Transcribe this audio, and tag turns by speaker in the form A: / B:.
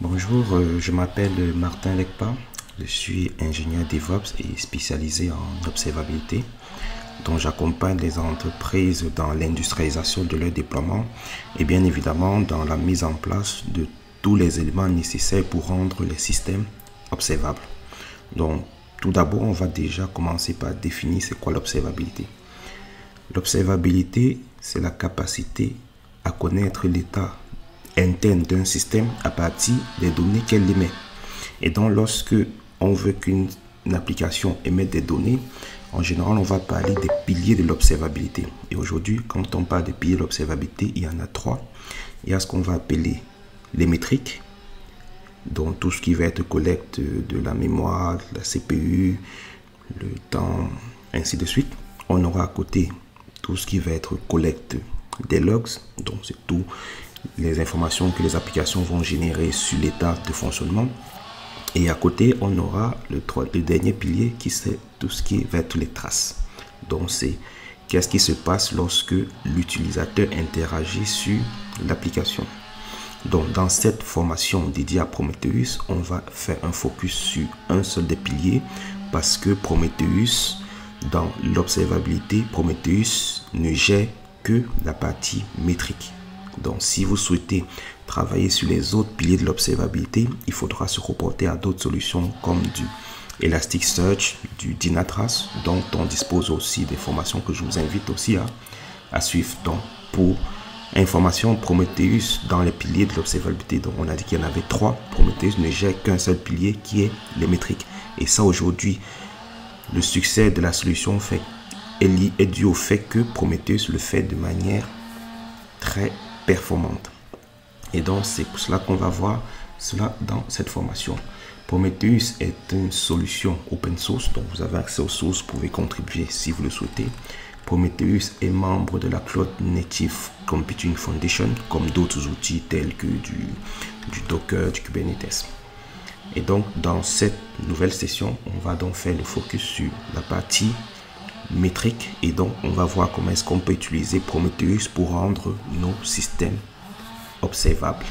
A: Bonjour, je m'appelle Martin Lekpa, je suis ingénieur DevOps et spécialisé en observabilité, dont j'accompagne les entreprises dans l'industrialisation de leur déploiement et bien évidemment dans la mise en place de tous les éléments nécessaires pour rendre les systèmes observables. Donc, tout d'abord, on va déjà commencer par définir c'est quoi l'observabilité. L'observabilité, c'est la capacité à connaître l'état interne d'un système à partir des données qu'elle émet. Et donc, lorsque on veut qu'une application émette des données, en général, on va parler des piliers de l'observabilité. Et aujourd'hui, quand on parle des piliers de l'observabilité, il y en a trois. Il y a ce qu'on va appeler les métriques, donc tout ce qui va être collecte de la mémoire, de la CPU, le temps, ainsi de suite. On aura à côté tout ce qui va être collecte des logs, donc c'est tout les informations que les applications vont générer sur l'état de fonctionnement. Et à côté, on aura le dernier pilier qui c'est tout ce qui va être les traces. Donc c'est qu'est-ce qui se passe lorsque l'utilisateur interagit sur l'application. Donc dans cette formation dédiée à Prometheus, on va faire un focus sur un seul des piliers parce que Prometheus, dans l'observabilité, Prometheus ne gère que la partie métrique. Donc si vous souhaitez travailler sur les autres piliers de l'observabilité, il faudra se reporter à d'autres solutions comme du Elasticsearch, du Dynatrace, dont on dispose aussi des formations que je vous invite aussi à suivre. Donc pour information, Prometheus dans les piliers de l'observabilité, donc on a dit qu'il y en avait trois. Prometheus ne gère qu'un seul pilier qui est les métriques. Et ça aujourd'hui, le succès de la solution est dû au fait que Prometheus le fait de manière très performante. Et donc c'est pour cela qu'on va voir cela dans cette formation. Prometheus est une solution open source, donc vous avez accès aux sources, vous pouvez contribuer si vous le souhaitez. Prometheus est membre de la Cloud Native Computing Foundation, comme d'autres outils tels que du Docker, du Kubernetes. Et donc dans cette nouvelle session, on va donc faire le focus sur la partie métrique et donc on va voir comment est-ce qu'on peut utiliser Prometheus pour rendre nos systèmes observables.